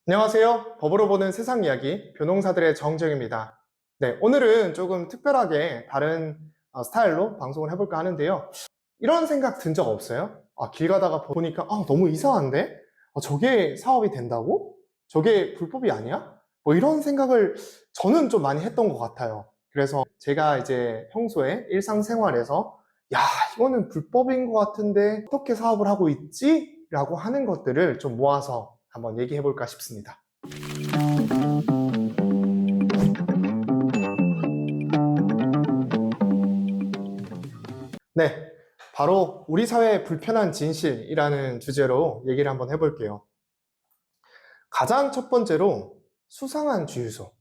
안녕하세요. 법으로 보는 세상 이야기 변호사들의 정정입니다. 네, 오늘은 조금 특별하게 다른 스타일로 방송을 해볼까 하는데요. 이런 생각 든 적 없어요? 길 가다가 보니까 너무 이상한데? 저게 사업이 된다고? 저게 불법이 아니야? 뭐 이런 생각을 저는 좀 많이 했던 것 같아요. 그래서 제가 이제 평소에 일상생활에서 야, 이거는 불법인 것 같은데 어떻게 사업을 하고 있지? 라고 하는 것들을 좀 모아서 한번 얘기해 볼까 싶습니다. 네, 바로 우리 사회의 불편한 진실이라는 주제로 얘기를 한번 해볼게요. 가장 첫 번째로 수상한 주유소.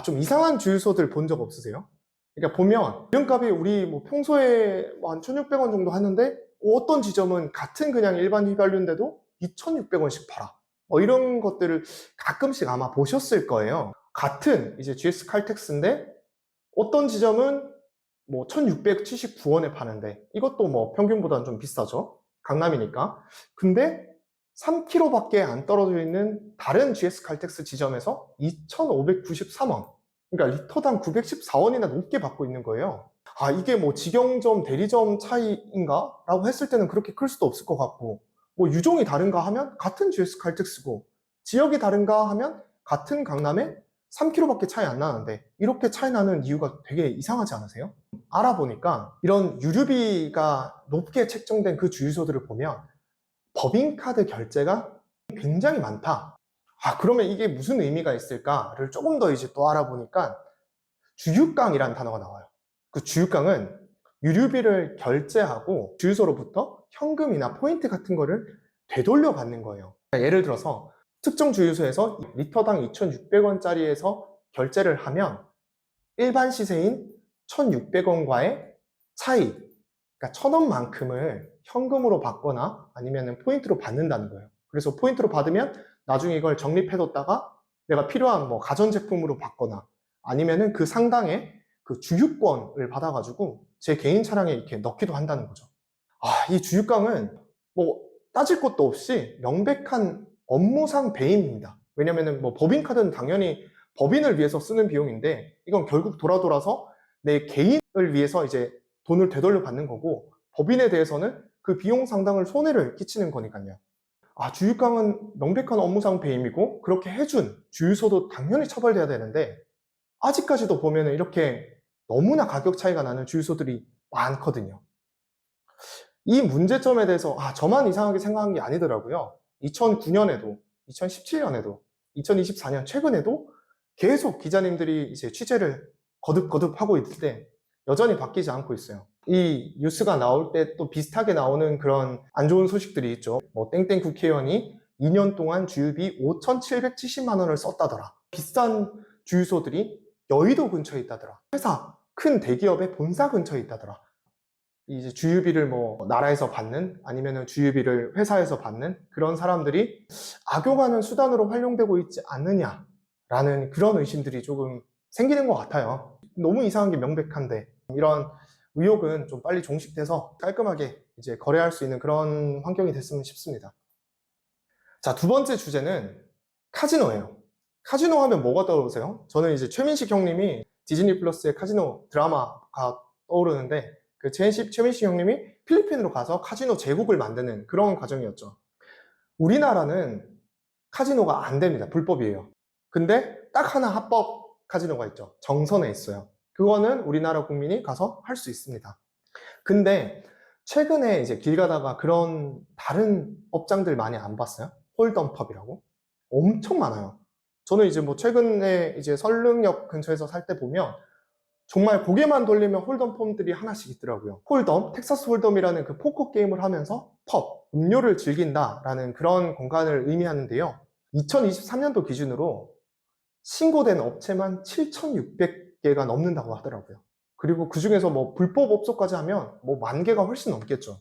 좀 이상한 주유소들 본 적 없으세요? 그러니까 보면 기름값이 우리 뭐 평소에 한 1,600원 정도 하는데 어떤 지점은 같은 그냥 일반 휘발유인데도 2,600원씩 팔아. 이런 것들을 가끔씩 아마 보셨을 거예요. 같은 이제 GS 칼텍스인데 어떤 지점은 뭐 1,679원에 파는데 이것도 뭐 평균보다는 좀 비싸죠. 강남이니까. 근데 3km밖에 안 떨어져 있는 다른 GS 칼텍스 지점에서 2,593원. 그러니까 리터당 914원이나 높게 받고 있는 거예요. 이게 뭐 직영점, 대리점 차이인가? 라고 했을 때는 그렇게 클 수도 없을 것 같고, 뭐 유종이 다른가 하면 같은 GS 칼텍스고, 지역이 다른가 하면 같은 강남에 3km밖에 차이 안 나는데, 이렇게 차이 나는 이유가 되게 이상하지 않으세요? 알아보니까 이런 유류비가 높게 책정된 그 주유소들을 보면 법인카드 결제가 굉장히 많다. 그러면 이게 무슨 의미가 있을까를 조금 더 이제 또 알아보니까 주유깡이라는 단어가 나와요. 그 주유깡은 유류비를 결제하고 주유소로부터 현금이나 포인트 같은 거를 되돌려 받는 거예요. 예를 들어서 특정 주유소에서 리터당 2,600원짜리에서 결제를 하면 일반 시세인 1,600원과의 차이, 그러니까 1,000원만큼을 현금으로 받거나 아니면 포인트로 받는다는 거예요. 그래서 포인트로 받으면 나중에 이걸 적립해뒀다가 내가 필요한 뭐 가전제품으로 받거나 아니면은 그 상당의 그 주유권을 받아가지고 제 개인 차량에 이렇게 넣기도 한다는 거죠. 이 주유깡은 뭐 따질 것도 없이 명백한 업무상 배임입니다. 왜냐면은 뭐 법인카드는 당연히 법인을 위해서 쓰는 비용인데 이건 결국 돌아서 내 개인을 위해서 이제 돈을 되돌려 받는 거고 법인에 대해서는 그 비용 상당을 손해를 끼치는 거니까요. 주유깡은 명백한 업무상 배임이고 그렇게 해준 주유소도 당연히 처벌돼야 되는데 아직까지도 보면 이렇게 너무나 가격 차이가 나는 주유소들이 많거든요. 이 문제점에 대해서 저만 이상하게 생각한 게 아니더라고요. 2009년에도, 2017년에도, 2024년 최근에도 계속 기자님들이 이제 취재를 거듭 하고 있을 때 여전히 바뀌지 않고 있어요. 이 뉴스가 나올 때 또 비슷하게 나오는 그런 안 좋은 소식들이 있죠. 뭐 땡땡 국회의원이 2년 동안 주유비 5,770만 원을 썼다더라. 비싼 주유소들이 여의도 근처에 있다더라. 회사, 큰 대기업의 본사 근처에 있다더라. 이제 주유비를 뭐 나라에서 받는 아니면은 주유비를 회사에서 받는 그런 사람들이 악용하는 수단으로 활용되고 있지 않느냐라는 그런 의심들이 조금 생기는 것 같아요. 너무 이상한 게 명백한데 이런 의혹은 좀 빨리 종식돼서 깔끔하게 이제 거래할 수 있는 그런 환경이 됐으면 싶습니다. 자, 두 번째 주제는 카지노예요. 카지노 하면 뭐가 떠오르세요? 저는 이제 최민식 형님이 디즈니 플러스의 카지노 드라마가 떠오르는데 그 최민식 형님이 필리핀으로 가서 카지노 제국을 만드는 그런 과정이었죠. 우리나라는 카지노가 안 됩니다. 불법이에요. 근데 딱 하나 합법 카지노가 있죠. 정선에 있어요. 그거는 우리나라 국민이 가서 할 수 있습니다. 근데 최근에 이제 길 가다가 그런 다른 업장들 많이 안 봤어요? 홀덤펍이라고? 엄청 많아요. 저는 이제 뭐 최근에 이제 설릉역 근처에서 살 때 보면 정말 고개만 돌리면 홀덤펌들이 하나씩 있더라고요. 홀덤, 텍사스 홀덤이라는 그 포커 게임을 하면서 펍, 음료를 즐긴다라는 그런 공간을 의미하는데요. 2023년도 기준으로 신고된 업체만 7,600개가 넘는다고 하더라고요. 그리고 그 중에서 뭐 불법 업소까지 하면 뭐 10,000개가 훨씬 넘겠죠.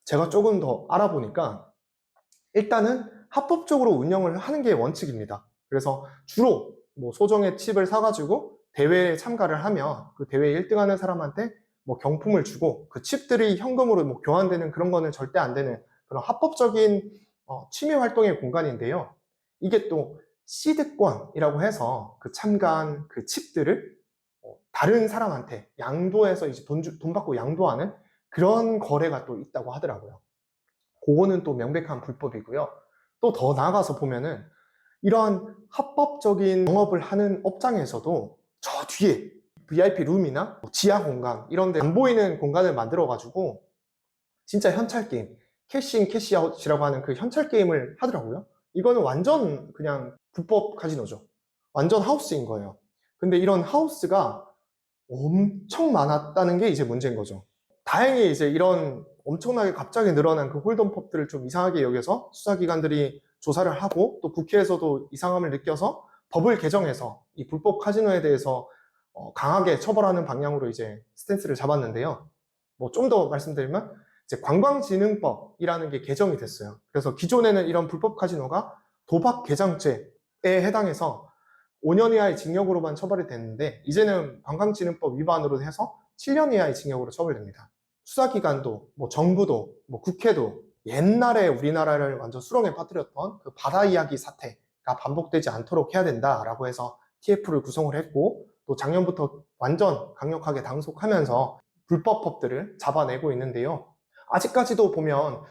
제가 조금 더 알아보니까 일단은 합법적으로 운영을 하는 게 원칙입니다. 그래서 주로 뭐 소정의 칩을 사가지고 대회에 참가를 하면 그 대회에 1등 하는 사람한테 뭐 경품을 주고 그 칩들이 현금으로 뭐 교환되는 그런 거는 절대 안 되는 그런 합법적인 취미 활동의 공간인데요. 이게 또 시드권이라고 해서 그 참가한 그 칩들을 다른 사람한테 양도해서 이제 돈 받고 양도하는 그런 거래가 또 있다고 하더라고요. 그거는 또 명백한 불법이고요. 또 더 나아가서 보면은 이러한 합법적인 영업을 하는 업장에서도 저 뒤에 VIP 룸이나 지하 공간 이런 데 안 보이는 공간을 만들어 가지고 진짜 현찰 게임, 캐시인 캐시아웃이라고 하는 그 현찰 게임을 하더라고요. 이거는 완전 그냥 불법 카지노죠. 완전 하우스인 거예요. 근데 이런 하우스가 엄청 많았다는 게 이제 문제인 거죠. 다행히 이제 이런 엄청나게 갑자기 늘어난 그 홀덤법들을 좀 이상하게 여겨서 수사기관들이 조사를 하고 또 국회에서도 이상함을 느껴서 법을 개정해서 이 불법 카지노에 대해서 강하게 처벌하는 방향으로 이제 스탠스를 잡았는데요. 뭐 좀 더 말씀드리면 이제 관광진흥법이라는 게 개정이 됐어요. 그래서 기존에는 이런 불법 카지노가 도박 개장죄에 해당해서 5년 이하의 징역으로만 처벌이 됐는데 이제는 관광진흥법 위반으로 해서 7년 이하의 징역으로 처벌됩니다. 수사기관도 뭐 정부도 뭐 국회도 옛날에 우리나라를 완전 수렁에 빠뜨렸던 그 바다 이야기 사태가 반복되지 않도록 해야 된다라고 해서 TF를 구성을 했고 또 작년부터 완전 강력하게 당속하면서 불법법들을 잡아내고 있는데요. 아직까지도 보면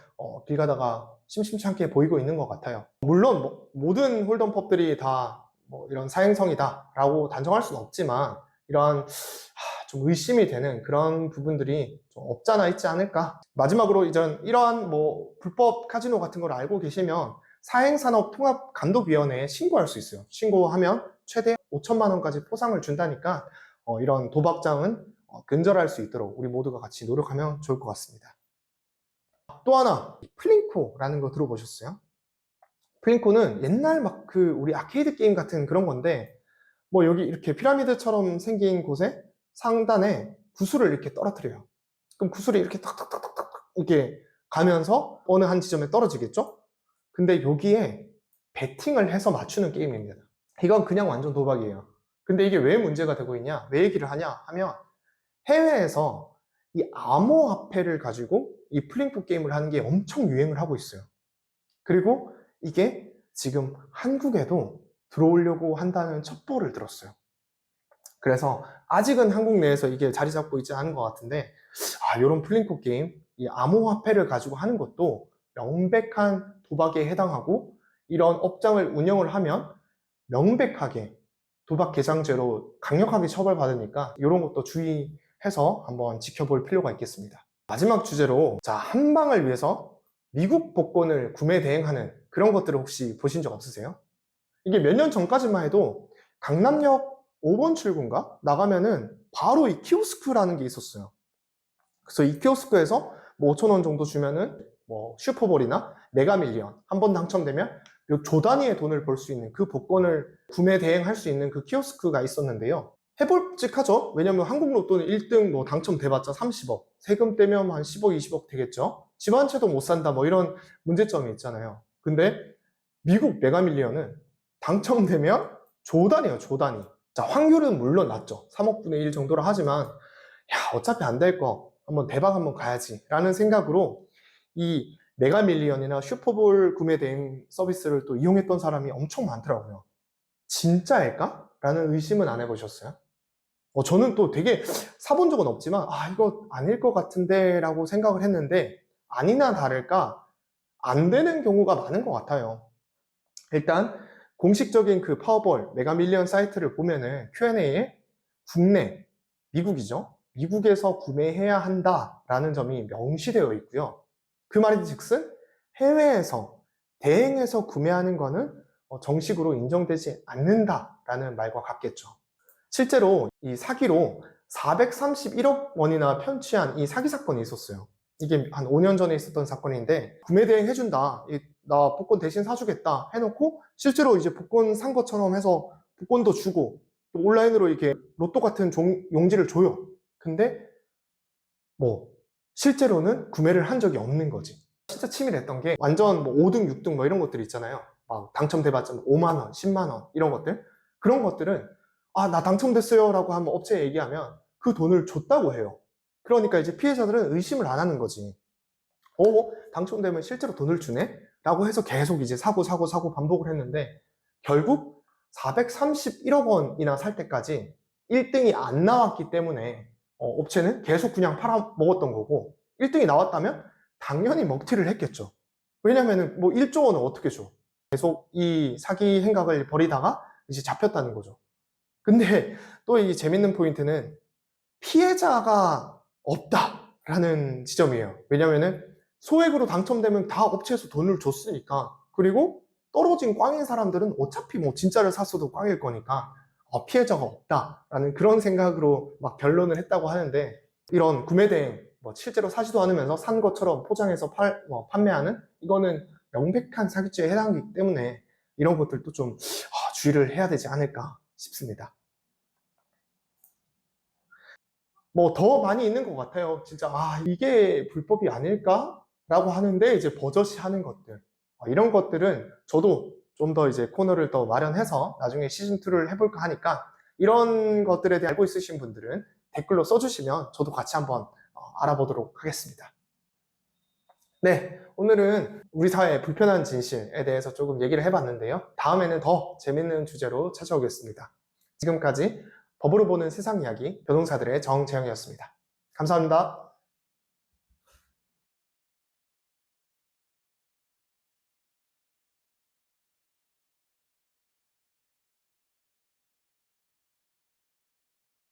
길 가다가 심심치 않게 보이고 있는 것 같아요. 물론 모든 홀덤법들이 다 뭐 이런 사행성이다 라고 단정할 수는 없지만 이러한 좀 의심이 되는 그런 부분들이 좀 없잖아 있지 않을까. 마지막으로 이러한 뭐 불법 카지노 같은 걸 알고 계시면 사행산업통합감독위원회에 신고할 수 있어요. 신고하면 최대 5천만 원까지 포상을 준다니까 이런 도박장은 근절할 수 있도록 우리 모두가 같이 노력하면 좋을 것 같습니다. 또 하나, 플링코라는 거 들어보셨어요? 플링코는 옛날 막 그 우리 아케이드 게임 같은 그런 건데 뭐 여기 이렇게 피라미드처럼 생긴 곳에 상단에 구슬을 이렇게 떨어뜨려요. 그럼 구슬이 이렇게 탁탁탁탁탁 이렇게 가면서 어느 한 지점에 떨어지겠죠? 근데 여기에 베팅을 해서 맞추는 게임입니다. 이건 그냥 완전 도박이에요. 근데 이게 왜 문제가 되고 있냐? 왜 얘기를 하냐? 하면 해외에서 이 암호화폐를 가지고 이 플링코 게임을 하는 게 엄청 유행을 하고 있어요. 그리고 이게 지금 한국에도 들어오려고 한다는 첩보를 들었어요. 그래서 아직은 한국 내에서 이게 자리 잡고 있지 않은 것 같은데 이런 플링코 게임, 이 암호화폐를 가지고 하는 것도 명백한 도박에 해당하고 이런 업장을 운영을 하면 명백하게 도박 개장죄로 강력하게 처벌받으니까 이런 것도 주의해서 한번 지켜볼 필요가 있겠습니다. 마지막 주제로 한방을 위해서 미국 복권을 구매 대행하는 그런 것들을 혹시 보신 적 없으세요? 이게 몇 년 전까지만 해도 강남역 5번 출구인가? 나가면은 바로 이 키오스크라는 게 있었어요. 그래서 이 키오스크에서 뭐 5,000원 정도 주면은 뭐 슈퍼볼이나 메가밀리언 한 번 당첨되면 조 단위의 돈을 벌 수 있는 그 복권을 구매 대행할 수 있는 그 키오스크가 있었는데요. 해볼직하죠. 왜냐면 한국 로또는 1등 뭐 당첨돼봤자 30억, 세금 떼면 한 10억, 20억 되겠죠. 집 한 채도 못 산다 뭐 이런 문제점이 있잖아요. 근데 미국 메가밀리언은 당첨되면 조 단위예요, 조 단위. 자, 확률은 물론 낮죠. 3억 분의 1 정도라 하지만 어차피 안 될 거 한번 대박 한번 가야지 라는 생각으로 이 메가밀리언이나 슈퍼볼 구매 대행 서비스를 또 이용했던 사람이 엄청 많더라고요. 진짜일까? 라는 의심은 안 해보셨어요? 저는 또 되게 사본 적은 없지만 이거 아닐 것 같은데 라고 생각을 했는데 아니나 다를까 안 되는 경우가 많은 것 같아요. 일단 공식적인 그 파워볼 메가밀리언 사이트를 보면은 Q&A에 국내, 미국이죠. 미국에서 구매해야 한다라는 점이 명시되어 있고요. 그 말인즉슨 해외에서 대행해서 구매하는 거는 정식으로 인정되지 않는다라는 말과 같겠죠. 실제로 이 사기로 431억 원이나 편취한 이 사기 사건이 있었어요. 이게 한 5년 전에 있었던 사건인데 구매 대행 해준다, 나 복권 대신 사주겠다 해놓고 실제로 이제 복권 산 것처럼 해서 복권도 주고 또 온라인으로 이렇게 로또 같은 용지를 줘요. 근데 뭐 실제로는 구매를 한 적이 없는 거지. 진짜 치밀했던 게 완전 뭐 5등, 6등 뭐 이런 것들 있잖아요. 막 당첨돼봤자 5만 원, 10만 원 이런 것들. 그런 것들은 나 당첨됐어요 라고 한번 업체에 얘기하면 그 돈을 줬다고 해요. 그러니까 이제 피해자들은 의심을 안 하는 거지. 당첨되면 실제로 돈을 주네? 라고 해서 계속 이제 사고 반복을 했는데 결국 431억 원이나 살 때까지 1등이 안 나왔기 때문에 업체는 계속 그냥 팔아먹었던 거고 1등이 나왔다면 당연히 먹튀를 했겠죠. 왜냐면은 뭐 1조 원은 어떻게 줘? 계속 이 사기 행각을 벌이다가 이제 잡혔다는 거죠. 근데 또 이 재밌는 포인트는 피해자가 없다라는 지점이에요. 왜냐면은 소액으로 당첨되면 다 업체에서 돈을 줬으니까, 그리고 떨어진 꽝인 사람들은 어차피 뭐 진짜를 샀어도 꽝일 거니까 피해자가 없다라는 그런 생각으로 막 변론을 했다고 하는데, 이런 구매대행 뭐 실제로 사지도 않으면서 산 것처럼 포장해서 판매하는 이거는 명백한 사기죄에 해당하기 때문에 이런 것들도 좀 주의를 해야 되지 않을까 싶습니다. 뭐 더 많이 있는 것 같아요. 진짜 이게 불법이 아닐까? 라고 하는데 이제 버젓이 하는 것들, 이런 것들은 저도 좀 더 이제 코너를 더 마련해서 나중에 시즌2를 해볼까 하니까, 이런 것들에 대해 알고 있으신 분들은 댓글로 써주시면 저도 같이 한번 알아보도록 하겠습니다. 네, 오늘은 우리 사회의 불편한 진실에 대해서 조금 얘기를 해봤는데요. 다음에는 더 재밌는 주제로 찾아오겠습니다. 지금까지 법으로 보는 세상 이야기 변호사들의 정재영이었습니다. 감사합니다.